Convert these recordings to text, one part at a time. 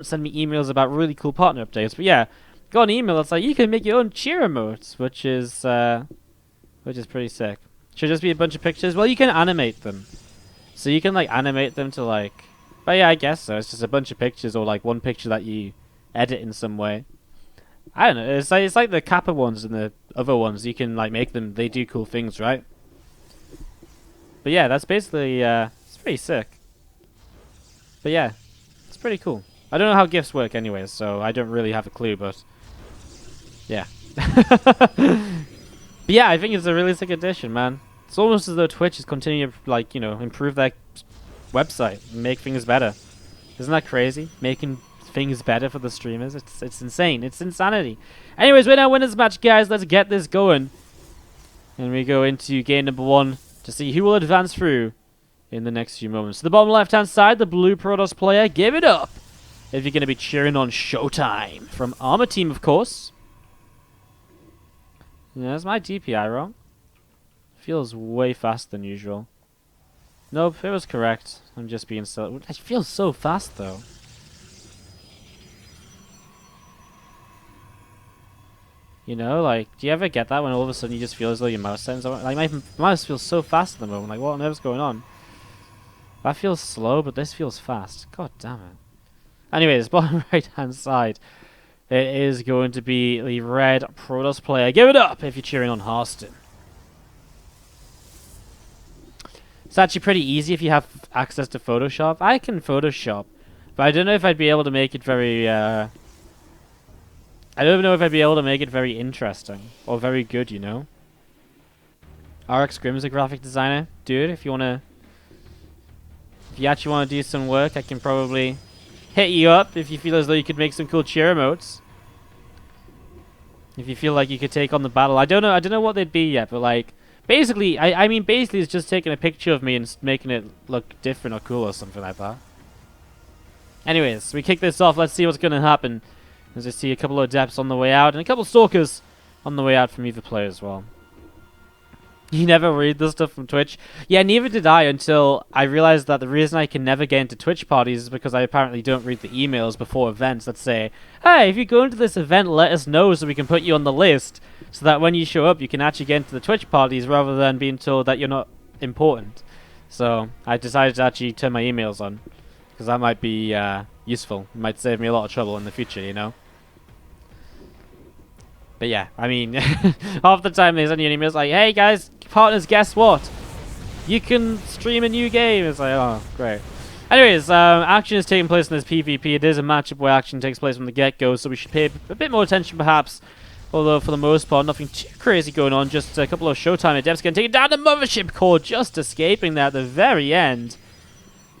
send me emails about really cool partner updates. But yeah, got an email that's like you can make your own cheer emotes, which is pretty sick. Should just be a bunch of pictures. Well, you can animate them, so you can like animate them to like. But yeah, I guess so. It's just a bunch of pictures or like one picture that you edit in some way. I don't know. It's like the Kappa ones and the other ones. You can like make them. They do cool things, right? But yeah, that's basically it's pretty sick. But yeah, it's pretty cool. I don't know how GIFs work anyways, so I don't really have a clue, but yeah. But yeah, I think it's a really sick addition, man. It's almost as though Twitch is continuing to, like, you know, improve their website and make things better. Isn't that crazy? Making things better for the streamers. It's insane. It's insanity. Anyways, we're now winners match, guys. Let's get this going. And we go into game number 1 to see who will advance through in the next few moments. To the bottom left-hand side, the blue Protoss player. Give it up if you're going to be cheering on ShoWTimE from Armor Team, of course. Yeah, is my DPI wrong? Feels way faster than usual. Nope, it was correct. I'm just being so... It feels so fast, though. You know, like, do you ever get that when all of a sudden you just feel as though your mouse settings are... Like, my mouse feels so fast at the moment. Like, what on earth's going on? That feels slow, but this feels fast. God damn it. Anyways, bottom right-hand side, it is going to be the red Protoss player. Give it up if you're cheering on Harstem. It's actually pretty easy if you have access to Photoshop. I can Photoshop, but I don't know if I'd be able to make it very, I don't know if I'd be able to make it very interesting or very good, you know? RX Grimm's a graphic designer. Dude, if you actually want to do some work, I can probably hit you up if you feel as though you could make some cool cheer emotes. If you feel like you could take on the battle. I don't know what they'd be yet, but like, basically, I mean, basically it's just taking a picture of me and making it look different or cool or something like that. Anyways, we kick this off. Let's see what's going to happen. As I see a couple of Adepts on the way out and a couple of Stalkers on the way out from either player as well. You never read the stuff from Twitch? Yeah, neither did I until I realized that the reason I can never get into Twitch parties is because I apparently don't read the emails before events that say, hey, if you go into this event, let us know so we can put you on the list, so that when you show up, you can actually get into the Twitch parties rather than being told that you're not important. So I decided to actually turn my emails on, because that might be useful. It might save me a lot of trouble in the future, you know? But yeah, I mean, half the time they send you an email like, hey guys, partners, guess what? You can stream a new game. It's like, oh, great. Anyways, action is taking place in this PvP. It is a matchup where action takes place from the get-go, so we should pay a bit more attention perhaps. Although, for the most part, nothing too crazy going on. Just a couple of ShoWTimE Adepts getting taken down. The Mothership Core just escaping there at the very end.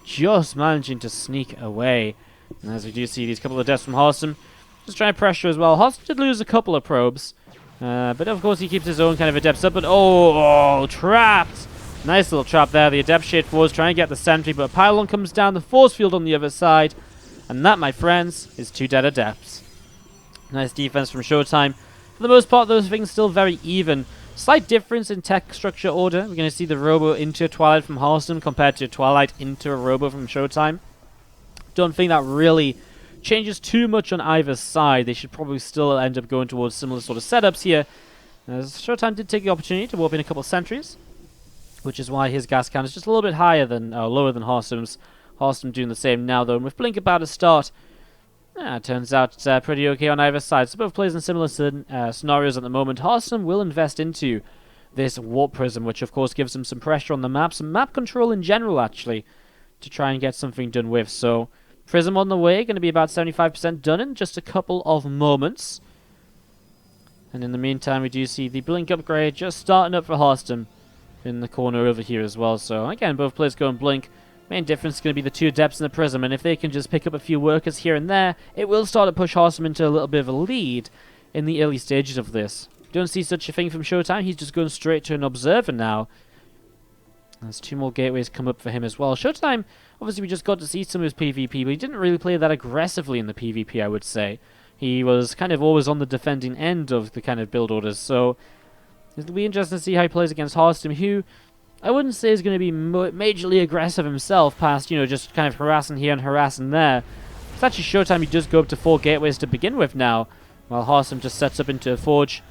Just managing to sneak away. And as we do see these couple of Adepts from Harstem, just trying to pressure as well. Harstem did lose a couple of probes. But of course he keeps his own kind of Adepts up. But oh, trapped! Nice little trap there. The Adept Shade Force trying to get the sentry, but a pylon comes down. The force field on the other side. And that, my friends, is 2 dead Adepts. Nice defense from ShoWTimE. For the most part, those things still very even. Slight difference in tech structure order. We're going to see the Robo into Twilight from Harstem compared to Twilight into a Robo from ShoWTimE. Don't think that really changes too much on either side. They should probably still end up going towards similar sort of setups here. As ShoWTimE did take the opportunity to warp in a couple of sentries, which is why his gas count is just a little bit higher than, lower than Harstem's. Harstem doing the same now, though, and with Blink about to start, it turns out pretty okay on either side. So both players in similar scenarios at the moment. Harstem will invest into this Warp Prism, which of course gives them some pressure on the map, some map control in general, actually, to try and get something done with. So Prism on the way, going to be about 75% done in just a couple of moments. And in the meantime, we do see the Blink upgrade just starting up for Harstem in the corner over here as well. So again, both players go and Blink. Main difference is going to be the 2 Adepts in the Prism, and if they can just pick up a few workers here and there, it will start to push Harstem into a little bit of a lead in the early stages of this. Don't see such a thing from ShoWTimE. He's just going straight to an Observer now. There's 2 more gateways come up for him as well. ShoWTimE, obviously we just got to see some of his PvP, but he didn't really play that aggressively in the PvP, I would say. He was kind of always on the defending end of the kind of build orders, so it'll be interesting to see how he plays against Harstem, who I wouldn't say is going to be majorly aggressive himself, past, you know, just kind of harassing here and harassing there. It's actually ShoWTimE. He does go up to 4 gateways to begin with now, while Harstem just sets up into a forge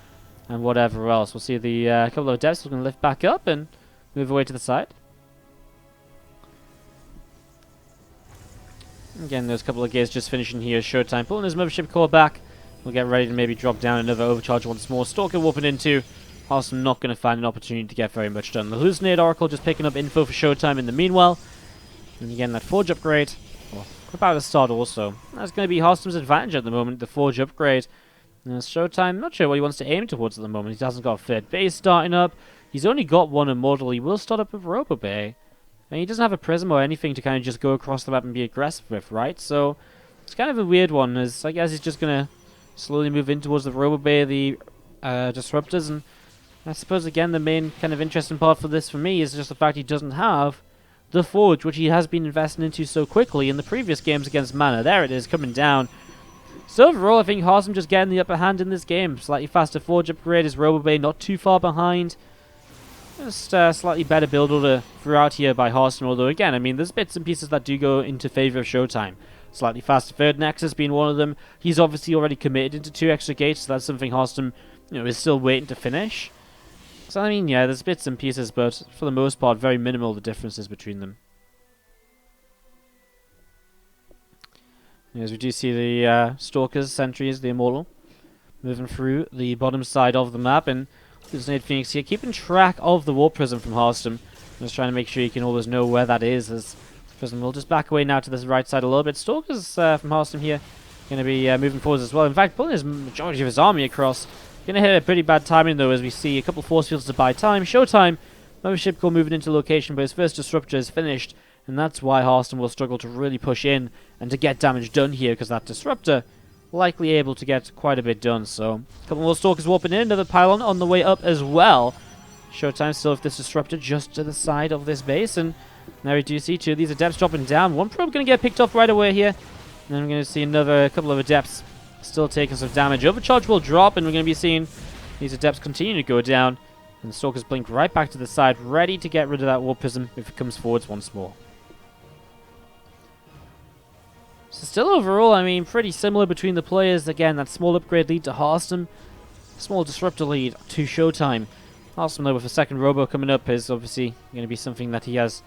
and whatever else. We'll see the couple of depths going to lift back up and move away to the side. Again, those couple of gates just finishing here. ShoWTimE pulling his mothership core back. We'll get ready to maybe drop down another overcharge once more. Stalker warping into. Harstem not going to find an opportunity to get very much done. The Hallucinate Oracle just picking up info for ShoWTimE in the meanwhile. And again, that Forge upgrade. Well, about to start also. That's going to be Harstem's advantage at the moment, the Forge upgrade. And ShoWTimE, not sure what he wants to aim towards at the moment. He hasn't got a third base starting up. He's only got one Immortal. He will start up with Robo Bay. And he doesn't have a Prism or anything to kind of just go across the map and be aggressive with, right? So, it's kind of a weird one, as I guess he's just going to slowly move in towards the Robo Bay, the Disruptors, and I suppose, again, the main kind of interesting part for this for me is just the fact he doesn't have the Forge, which he has been investing into so quickly in the previous games against Mana. There it is, coming down. So overall, I think Harstem just getting the upper hand in this game. Slightly faster Forge upgrade, his Robo Bay not too far behind. Just slightly better build order throughout here by Harstem, although again, I mean, there's bits and pieces that do go into favor of ShoWTimE. Slightly faster third Nexus being one of them. He's obviously already committed into 2 extra gates, so that's something Harstem, is still waiting to finish. So, I mean, yeah, there's bits and pieces, but for the most part, very minimal the differences between them. As we do see the Stalkers, Sentries, the Immortal, moving through the bottom side of the map, and Hallucinate Phoenix here, keeping track of the Warp Prism from Harstem. Just trying to make sure you can always know where that is, as Prism will just back away now to this right side a little bit. Stalkers from Harstem here, going to be moving forwards as well. In fact, pulling his majority of his army across. Gonna hit a pretty bad timing though, as we see a couple force fields to buy time. ShoWTimE, mothership core moving into location, but his first disruptor is finished, and that's why Harstem will struggle to really push in and to get damage done here, because that disruptor likely able to get quite a bit done. So a couple more Stalkers warping in, another pylon on the way up as well. ShoWTimE still with this disruptor just to the side of this base, and now we do see 2 of these Adepts dropping down. One probe gonna get picked off right away here, and then we're gonna see another couple of Adepts still taking some damage. Overcharge will drop, and we're going to be seeing these Adepts continue to go down. And the Stalkers blink right back to the side, ready to get rid of that Warp Prism if it comes forwards once more. So still overall, I mean, pretty similar between the players. Again, that small upgrade lead to Harstem, small disruptor lead to ShoWTimE. Harstem, though, with a second Robo coming up, is obviously going to be something that he has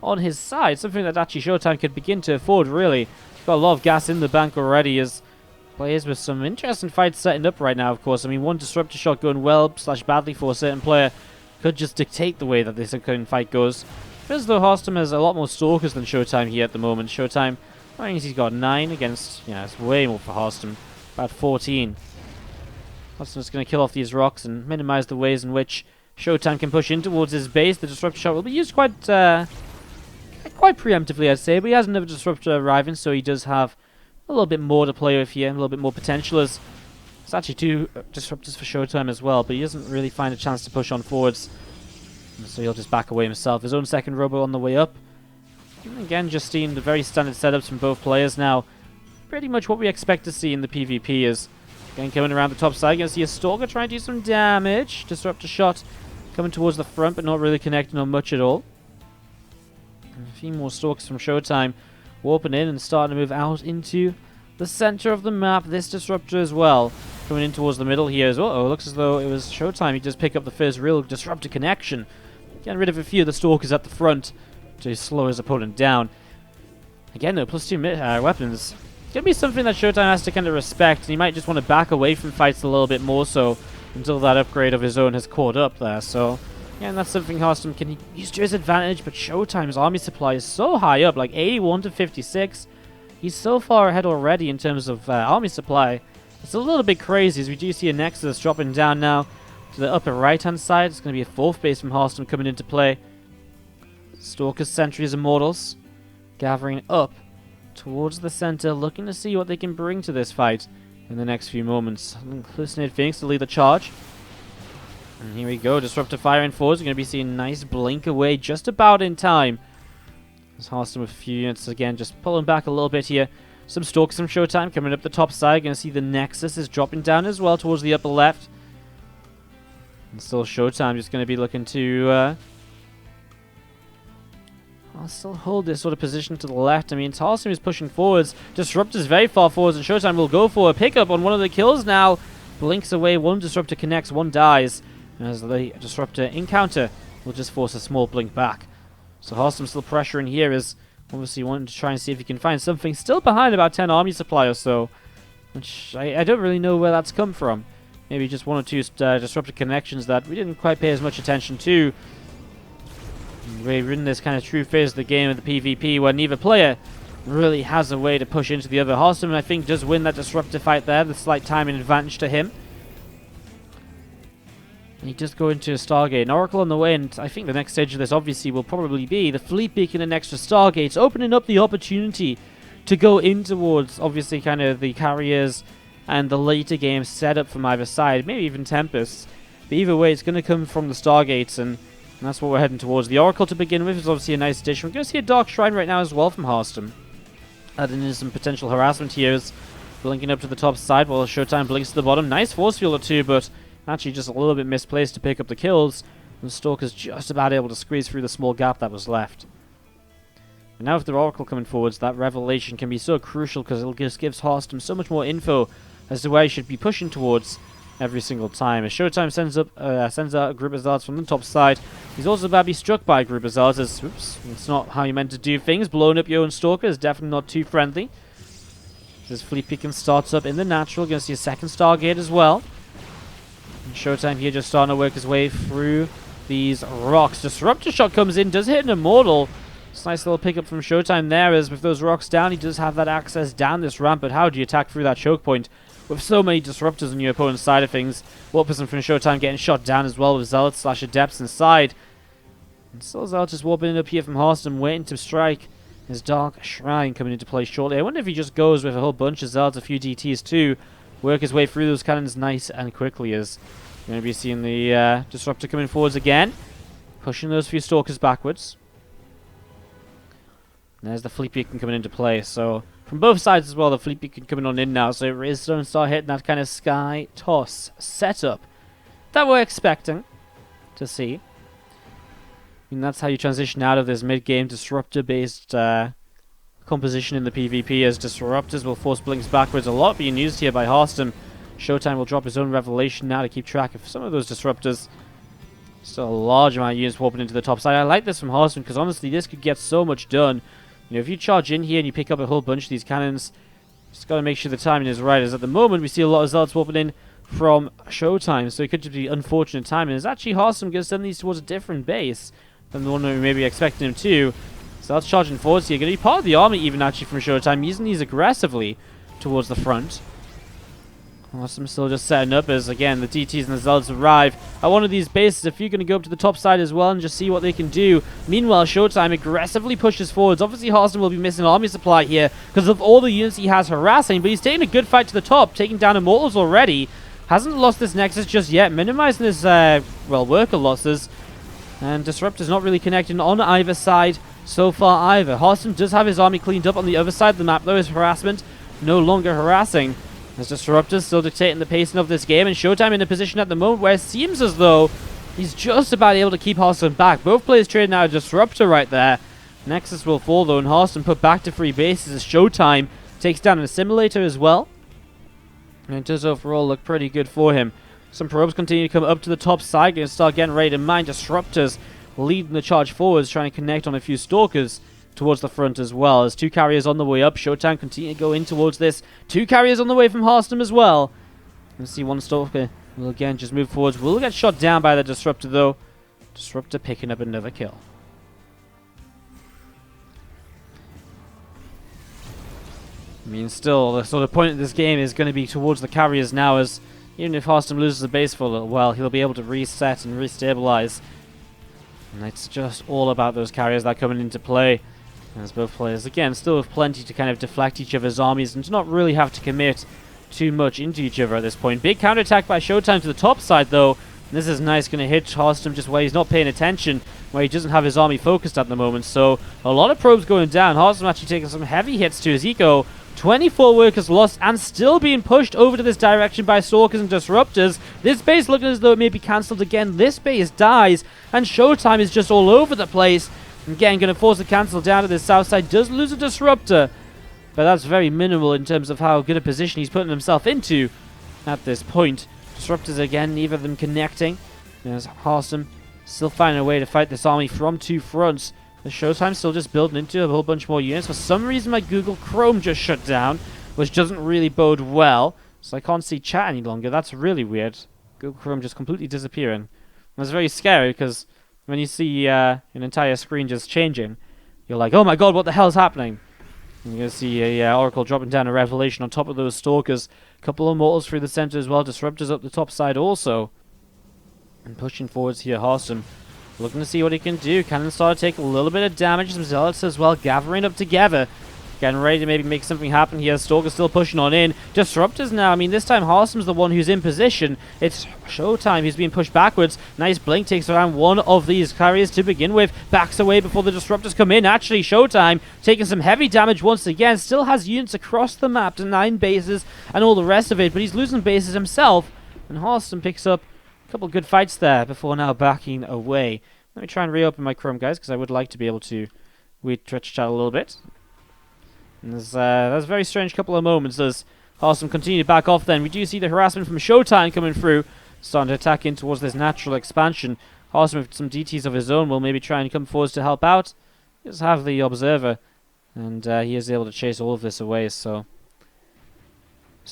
on his side. Something that actually ShoWTimE could begin to afford, really. Got a lot of gas in the bank already, as players with some interesting fights setting up right now, of course. I mean, one disruptor shot going well / badly for a certain player could just dictate the way that this current fight goes. Feels as though Harstem has a lot more Stalkers than ShoWTimE here at the moment. ShoWTimE, I think he's got 9 against, it's way more for Harstem. About 14. Harstem's going to kill off these rocks and minimize the ways in which ShoWTimE can push in towards his base. The disruptor shot will be used quite preemptively, I'd say, but he has another disruptor arriving, so he does have a little bit more to play with here, a little bit more potential, as it's actually 2 disruptors for ShoWTimE as well, but he doesn't really find a chance to push on forwards, and so he'll just back away himself. His own second Robo on the way up. And again, just seeing the very standard setups from both players now. Pretty much what we expect to see in the PvP is, again, coming around the top side, you're going to see a Stalker trying to do some damage. Disruptor shot coming towards the front, but not really connecting on much at all. And a few more Stalkers from ShoWTimE warping in and starting to move out into the center of the map. This disruptor as well, coming in towards the middle here as well. Oh, looks as though it was ShoWTimE. He just picked up the first real disruptor connection. Getting rid of a few of the Stalkers at the front to slow his opponent down. Again, though, +2 weapons. It's going to be something that ShoWTimE has to kind of respect, and he might just want to back away from fights a little bit more so until that upgrade of his own has caught up there. So, yeah, and that's something Harstem can use to his advantage, but ShoWTimE's army supply is so high up, like 81 to 56. He's so far ahead already in terms of army supply. It's a little bit crazy, as we do see a Nexus dropping down now to the upper right-hand side. It's going to be a 4th base from Harstem coming into play. Stalkers, Sentries, Immortals gathering up towards the center, looking to see what they can bring to this fight in the next few moments. Hallucinate Phoenix to lead the charge. And here we go, Disruptor firing forwards. We're going to be seeing a nice blink away just about in time. As Harstem with a few units again, just pulling back a little bit here. Some Stalkers from ShoWTimE coming up the top side. Going to see the Nexus is dropping down as well towards the upper left. And still ShoWTimE just going to be looking to I'll still hold this sort of position to the left. I mean, Harstem is pushing forwards. Disruptor's very far forwards, and ShoWTimE will go for a pickup on one of the kills now. Blinks away, one Disruptor connects, one dies. As the Disruptor encounter will just force a small blink back. So Harstem still pressuring here, is obviously wanting to try and see if he can find something. Still behind about 10 army supply or so, which I don't really know where that's come from. Maybe just one or two Disruptor connections that we didn't quite pay as much attention to. We're in this kind of true phase of the game of the PvP where neither player really has a way to push into the other. Harstem, I think, does win that Disruptor fight there, the slight timing advantage to him. And he does go into a Stargate. An Oracle on the way, and I think the next stage of this obviously will probably be the Fleet Beacon and extra Stargates, opening up the opportunity to go in towards, obviously, kind of the carriers and the later game setup from either side, maybe even Tempests. But either way, it's going to come from the Stargates, and that's what we're heading towards. The Oracle to begin with is obviously a nice addition. We're going to see a Dark Shrine right now as well from Harstem. Adding in some potential harassment here is blinking up to the top side while ShoWTimE blinks to the bottom. Nice force field or two, but actually just a little bit misplaced to pick up the kills. And Stalker's just about able to squeeze through the small gap that was left. And now with the Oracle coming forwards, that revelation can be so crucial because it just gives Harstem so much more info as to where he should be pushing towards every single time. As ShoWTimE sends out a group of Zards from the top side, he's also about to be struck by a group of Zards as, oops, it's not how you meant to do things. Blowing up your own Stalker is definitely not too friendly. This Fleet Beacon starts up in the natural. Going to see a second Stargate as well. And ShoWTimE here just starting to work his way through these rocks. Disruptor shot comes in, does hit an Immortal. It's a nice little pickup from ShoWTimE there, as with those rocks down, he does have that access down this ramp, but how do you attack through that choke point? With so many Disruptors on your opponent's side of things, Warpism from ShoWTimE getting shot down as well with Zealots / Adepts inside. And still Zealots just warping up here from Harstem, waiting to strike his Dark Shrine coming into play shortly. I wonder if he just goes with a whole bunch of Zealots, a few DTs too, work his way through those cannons nice and quickly, as you're going to be seeing the Disruptor coming forwards again, pushing those few Stalkers backwards. And there's the Fleet Beacon coming into play, so from both sides as well, the Fleet Beacon coming on in now, so it is starting to start hitting that kind of sky toss setup that we're expecting to see. I mean, that's how you transition out of this mid-game Disruptor-based composition in the PvP, as Disruptors will force blinks backwards. A lot being used here by Harstem. ShoWTimE will drop his own Revelation now to keep track of some of those Disruptors. Still a large amount of units warping into the top side. I like this from Harstem because honestly, this could get so much done. You know, if you charge in here and you pick up a whole bunch of these cannons, just got to make sure the timing is right. As at the moment, we see a lot of Zealots warping in from ShoWTimE, so it could just be unfortunate timing. It's actually Harstem going to send these towards a different base than the one that we may be expecting him to. Zealots charging forwards here, going to be part of the army even actually from ShoWTimE, using these aggressively towards the front. Harstem still just setting up as, again, the DTs and the Zealots arrive at one of these bases. If you're going to go up to the top side as well and just see what they can do. Meanwhile, ShoWTimE aggressively pushes forwards. Obviously, Harstem will be missing army supply here because of all the units he has harassing, but he's taking a good fight to the top, taking down Immortals already. Hasn't lost this Nexus just yet, minimizing his, worker losses. And Disruptor's not really connecting on either side so far either. Harstem does have his army cleaned up on the other side of the map, though his harassment no longer harassing. As Disruptor's still dictating the pacing of this game, and ShoWTimE in a position at the moment where it seems as though he's just about able to keep Harstem back. Both players trading out a Disruptor right there. Nexus will fall though, and Harstem put back to 3 bases as ShoWTimE takes down an Assimilator as well. And it does overall look pretty good for him. Some probes continue to come up to the top side, going to start getting ready to mine. Disruptors leading the charge forwards, trying to connect on a few Stalkers towards the front as well. As 2 carriers on the way up, ShoWTimE continue to go in towards this. 2 carriers on the way from Harstem as well. Let's see, one Stalker will again just move forwards. Will get shot down by the Disruptor though. Disruptor picking up another kill. I mean, still, the sort of point of this game is going to be towards the carriers now, as even if Harstem loses the base for a little while, he'll be able to reset and restabilize. And it's just all about those carriers that are coming into play. As both players, again, still have plenty to kind of deflect each other's armies and to not really have to commit too much into each other at this point. Big counterattack by ShoWTimE to the top side, though. And this is nice, going to hit Harstem just where he's not paying attention, where he doesn't have his army focused at the moment. So a lot of probes going down. Harstem actually taking some heavy hits to his eco. 24 workers lost and still being pushed over to this direction by Stalkers and Disruptors. This base looking as though it may be cancelled again. This base dies and ShoWTimE is just all over the place. Again, going to force a cancel down to the south side. Does lose a disruptor, but that's very minimal in terms of how good a position he's putting himself into at this point. Disruptors again, neither of them connecting. There's Harstem still finding a way to fight this army from two fronts. The ShoWTimE still just building into a whole bunch more units. For some reason, my Google Chrome just shut down, which doesn't really bode well. So I can't see chat any longer. That's really weird. Google Chrome just completely disappearing. That's very scary because when you see an entire screen just changing, you're like, oh my god, what the hell is happening? And you're going to see a Oracle dropping down a Revelation on top of those Stalkers. A couple of Mortals through the center as well. Disruptors up the top side also. And pushing forwards here, Harstem looking to see what he can do. Cannon started to take a little bit of damage. Some Zealots as well gathering up together. Getting ready to maybe make something happen here. Stalker still pushing on in. Disruptors now. I mean, this time Harstem's the one who's in position. It's ShoWTimE who's being pushed backwards. Nice blink takes around one of these carriers to begin with. Backs away before the disruptors come in. Actually, ShoWTimE taking some heavy damage once again. Still has units across the map to 9 bases and all the rest of it. But he's losing bases himself. And Harstem picks up a couple of good fights there before now backing away. Let me try and reopen my Chrome, guys, because I would like to be able to Twitch chat a little bit. And there's a very strange couple of moments as Harstem continue to back off then. We do see the harassment from ShoWTimE coming through, starting to attack in towards this natural expansion. Harstem with some DTs of his own will maybe try and come forwards to help out. He does have the Observer, and he is able to chase all of this away, so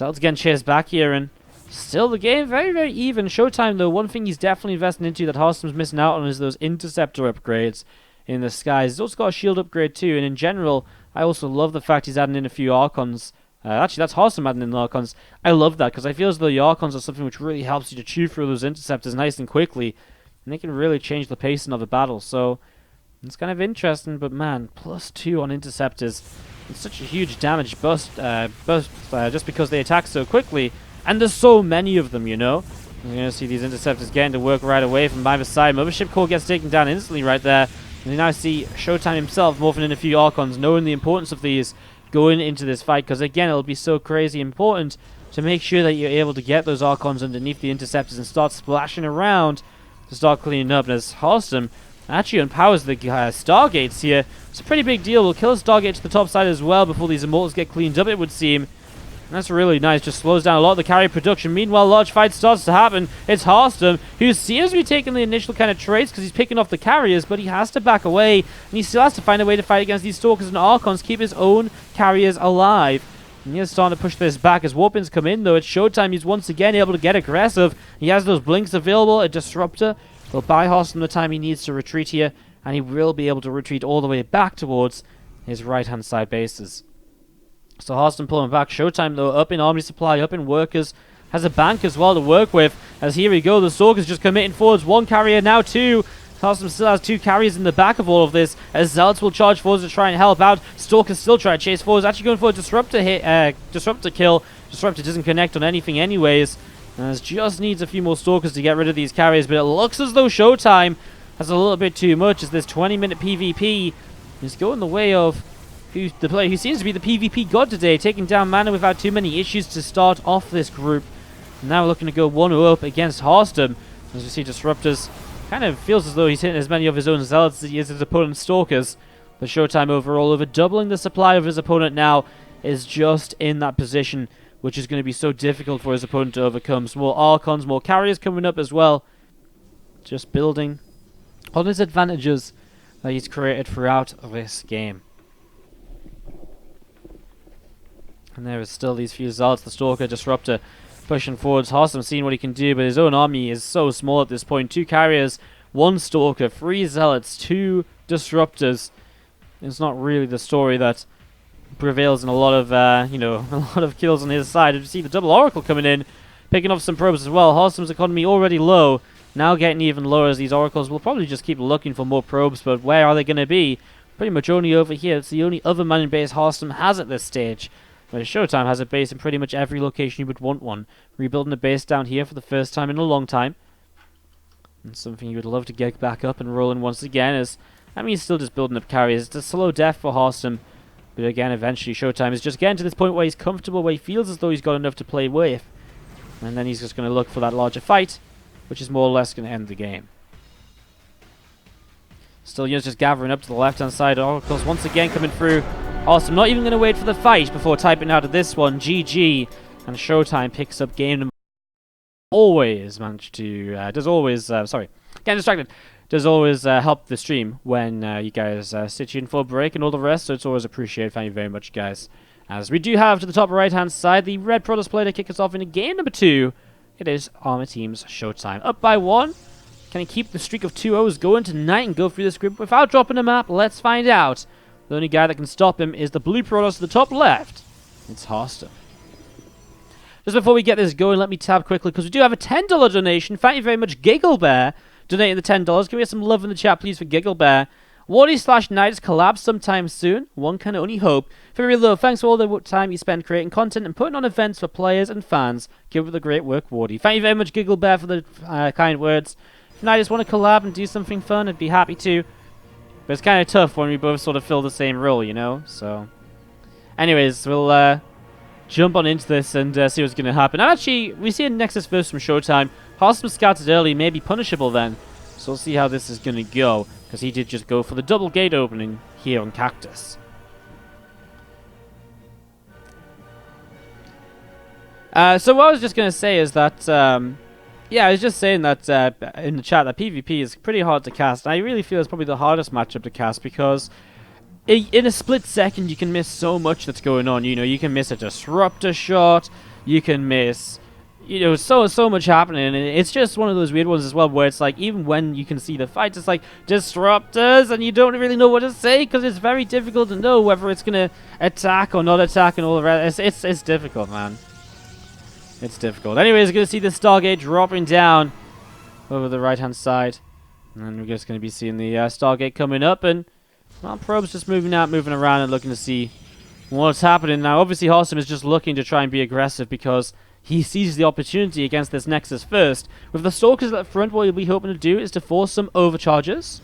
let's getting chased back here, and still the game very, very even. ShoWTimE, though, one thing he's definitely investing into that Harstem's missing out on is those interceptor upgrades in the skies. He's also got a shield upgrade too, and in general, I also love the fact he's adding in a few Archons. Actually, that's Harstem adding in the Archons. I love that, because I feel as though the Archons are something which really helps you to chew through those interceptors nice and quickly, and they can really change the pacing of a battle, so it's kind of interesting, but man, +2 on interceptors. It's such a huge damage bust just because they attack so quickly, and there's so many of them, you know? You're going to see these interceptors getting to work right away from either side. Mothership Core gets taken down instantly right there. And you now see ShoWTimE himself morphing in a few Archons, knowing the importance of these going into this fight. Because again, it'll be so crazy important to make sure that you're able to get those Archons underneath the interceptors and start splashing around to start cleaning up. And as Harstem actually empowers the Stargates here, it's a pretty big deal. We'll kill a Stargate to the top side as well before these Immortals get cleaned up, it would seem. And that's really nice, just slows down a lot of the carrier production. Meanwhile, large fight starts to happen. It's Harstem, who seems to be taking the initial kind of trades because he's picking off the carriers, but he has to back away, and he still has to find a way to fight against these Stalkers and Archons, keep his own carriers alive. And he's starting to push this back as Warpins come in, though. It's ShoWTimE. He's once again able to get aggressive. He has those blinks available, a disruptor. Will buy Harstem the time he needs to retreat here, and he will be able to retreat all the way back towards his right-hand side bases. So Harstem pulling back. ShoWTimE, though, up in army supply, up in workers. Has a bank as well to work with. As here we go, the Stalkers just committing forwards. One carrier, now two. Harstem still has 2 carriers in the back of all of this. As Zealots will charge forwards to try and help out. Stalkers still try to chase forwards. Actually going for a Disruptor hit, Disruptor kill. Disruptor doesn't connect on anything anyways. And just needs a few more Stalkers to get rid of these carriers. But it looks as though ShoWTimE has a little bit too much as this 20-minute PvP is going the way of the player who seems to be the PvP god today, taking down Mana without too many issues to start off this group. Now we're looking to go 1-0 up against Harstem. As we see Disruptors, kind of feels as though he's hitting as many of his own Zealots as he is his opponent's Stalkers. But ShoWTimE overall, over doubling the supply of his opponent now, is just in that position, which is going to be so difficult for his opponent to overcome. Some more Archons, more carriers coming up as well. Just building on his advantages that he's created throughout this game. And there is still these few Zealots, the Stalker, Disruptor, pushing forwards. Harstem seeing what he can do, but his own army is so small at this point. 2 carriers, 1 Stalker, 3 Zealots, 2 Disruptors. It's not really the story that prevails in a lot of, a lot of kills on his side. You see the double Oracle coming in, picking up some probes as well. Harstem's economy already low, now getting even lower as these Oracles will probably just keep looking for more probes, but where are they going to be? Pretty much only over here. It's the only other mining base Harstem has at this stage. Whereas ShoWTimE has a base in pretty much every location you would want one. Rebuilding a base down here for the first time in a long time. And something you would love to get back up and rolling once again is, he's still just building up carriers. It's a slow death for Harstem. But again, eventually ShoWTimE is just getting to this point where he's comfortable, where he feels as though he's got enough to play with. And then he's just going to look for that larger fight, which is more or less going to end the game. Still units just gathering up to the left-hand side. Oracles once again coming through. Awesome, not even going to wait for the fight before typing out of this one. GG. And ShoWTimE picks up game number. Always manage to, does always, sorry, getting distracted. Does always help the stream when you guys sit in for a break and all the rest, so it's always appreciated. Thank you very much, guys. As we do have to the top right-hand side, the red Protoss player to kick us off in game number 2. It is Armor Team's ShoWTimE. Up by 1. Can he keep the streak of 2-0s going tonight and go through this group without dropping a map? Let's find out. The only guy that can stop him is the blue Protoss to the top left. It's Harstem. Just before we get this going, let me tab quickly, because we do have a $10 donation. Thank you very much, Gigglebear, donating the $10. Can we get some love in the chat, please, for Gigglebear? Wardy/Knights collab sometime soon. One can only hope. Very low. Thanks for all the time you spend creating content and putting on events for players and fans. Keep up the great work, Wardy. Thank you very much, Gigglebear, for the kind words. If Knights want to collab and do something fun, I'd be happy to. But it's kind of tough when we both sort of fill the same role, you know? So, anyways, we'll jump on into this and see what's going to happen. Actually, we see a Nexus first from ShoWTimE. Harstem scouted early, may be punishable then. So we'll see how this is going to go, because he did just go for the double gate opening here on Cactus. So what I was just going to say is that, yeah, I was just saying that in the chat that PvP is pretty hard to cast. And I really feel it's probably the hardest matchup to cast because in a split second, you can miss so much that's going on. You know, you can miss a disruptor shot. You can miss, you know, so much happening. And it's just one of those weird ones as well, where it's like, even when you can see the fight, it's like disruptors, and you don't really know what to say because it's very difficult to know whether it's gonna attack or not attack and all the rest. It's difficult, man. It's difficult. Anyways, we're gonna see the Stargate dropping down over the right-hand side, and we're just gonna be seeing the Stargate coming up, and well, Probe's just moving out, moving around, and looking to see what's happening. Now, obviously, Harstem is just looking to try and be aggressive because he sees the opportunity against this Nexus first. With the Stalkers at the front, what he'll be hoping to do is to force some overcharges.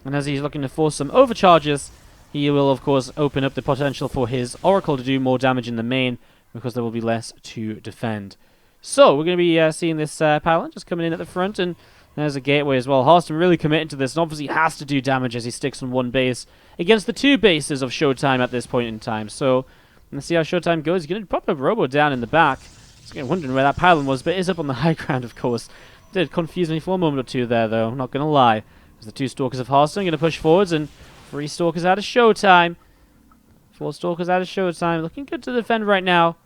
And as he's looking to force some overcharges, he will, of course, open up the potential for his Oracle to do more damage in the main, because there will be less to defend. So, we're going to be seeing this pylon just coming in at the front, and there's a gateway as well. Harstem really committing to this, and obviously has to do damage as he sticks on one base against the two bases of ShoWTimE at this point in time. So, let's see how ShoWTimE goes. He's going to pop a robo down in the back. I was wondering where that pylon was, but it is up on the high ground, of course. Did confuse me for a moment or two there, though. I'm not going to lie. There's the two Stalkers of Harstem going to push forwards, and 3 Stalkers out of ShoWTimE. 4 Stalkers out of ShoWTimE. Looking good to defend right now.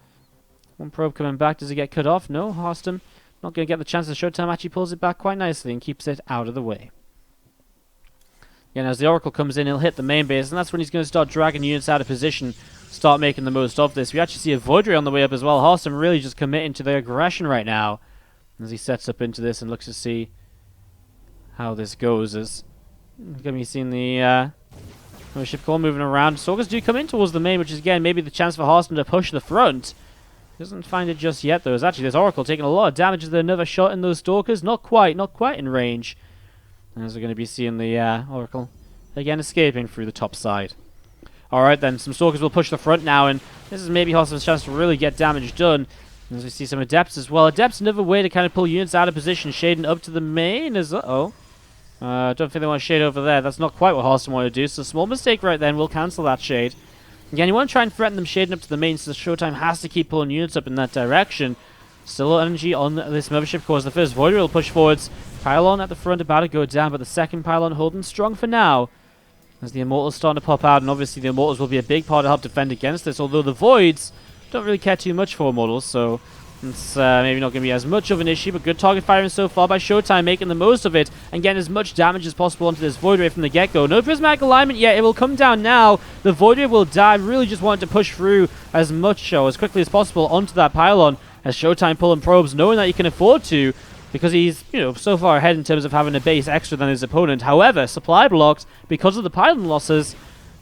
One probe coming back. Does it get cut off? No, Harstem not going to get the chance. ShoWTimE actually pulls it back quite nicely and keeps it out of the way. Again, as the Oracle comes in, he'll hit the main base, and that's when he's going to start dragging units out of position, start making the most of this. We actually see a Void Ray on the way up as well. Harstem really just committing to the aggression right now as he sets up into this and looks to see how this goes. As going to be seeing the ship core moving around. Stalkers do come in towards the main, which is again maybe the chance for Harstem to push the front. Doesn't find it just yet, though. As actually this Oracle taking a lot of damage. Is there another shot in those Stalkers? Not quite in range. As we're going to be seeing the Oracle again escaping through the top side. Alright then, some Stalkers will push the front now, and this is maybe Harstem's chance to really get damage done. As we see some Adepts as well. Adepts another way to kind of pull units out of position, shading up to the main as don't think they want to shade over there. That's not quite what Harstem wanted to do, so small mistake right then. We'll cancel that shade. Again, you want to try and threaten them shading up to the main, so ShoWTimE has to keep pulling units up in that direction. Still low energy on this mothership core. The first Void Ray will push forwards. Pylon at the front about to go down, but the second pylon holding strong for now. As the Immortals starting to pop out, and obviously the Immortals will be a big part to help defend against this, although the Voids don't really care too much for Immortals, so it's maybe not going to be as much of an issue, but good target firing so far by ShoWTimE, making the most of it, and getting as much damage as possible onto this Void Ray from the get-go. No prismatic alignment yet, it will come down now. The Void Ray will die, really just wanted to push through as much or as quickly as possible onto that pylon, as ShoWTimE pulling probes, knowing that he can afford to, because he's, you know, so far ahead in terms of having a base extra than his opponent. However, supply blocks, because of the pylon losses,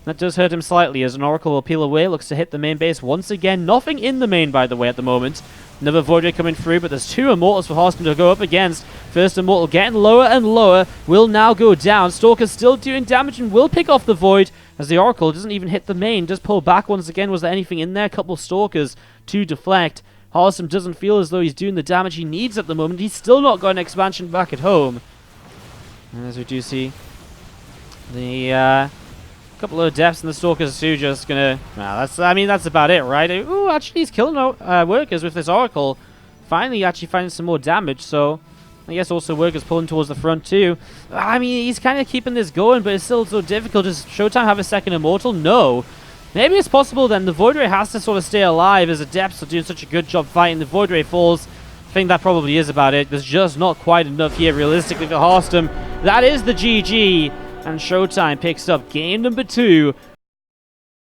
that does hurt him slightly, as an Oracle will peel away, looks to hit the main base once again. Nothing in the main, by the way, at the moment. Another Void Ray coming through, but there's 2 Immortals for Harstem to go up against. First Immortal getting lower and lower, will now go down. Stalker's still doing damage and will pick off the Void, as the Oracle doesn't even hit the main, does pull back once again. Was there anything in there? A couple of Stalkers to deflect. Harstem doesn't feel as though he's doing the damage he needs at the moment. He's still not got an expansion back at home. And as we do see The couple of Adepts and the Stalkers too, just gonna. I mean, that's about it, right? Ooh, actually, he's killing workers with this Oracle. Finally, actually finding some more damage. So, I guess also workers pulling towards the front too. I mean, he's kind of keeping this going, but it's still so difficult. Does ShoWTimE have a second Immortal? No. Maybe it's possible then. The Void Ray has to sort of stay alive as Adepts are doing such a good job fighting. The Void Ray falls. I think that probably is about it. There's just not quite enough here realistically for Harstem. That is the GG. And ShoWTimE picks up game number 2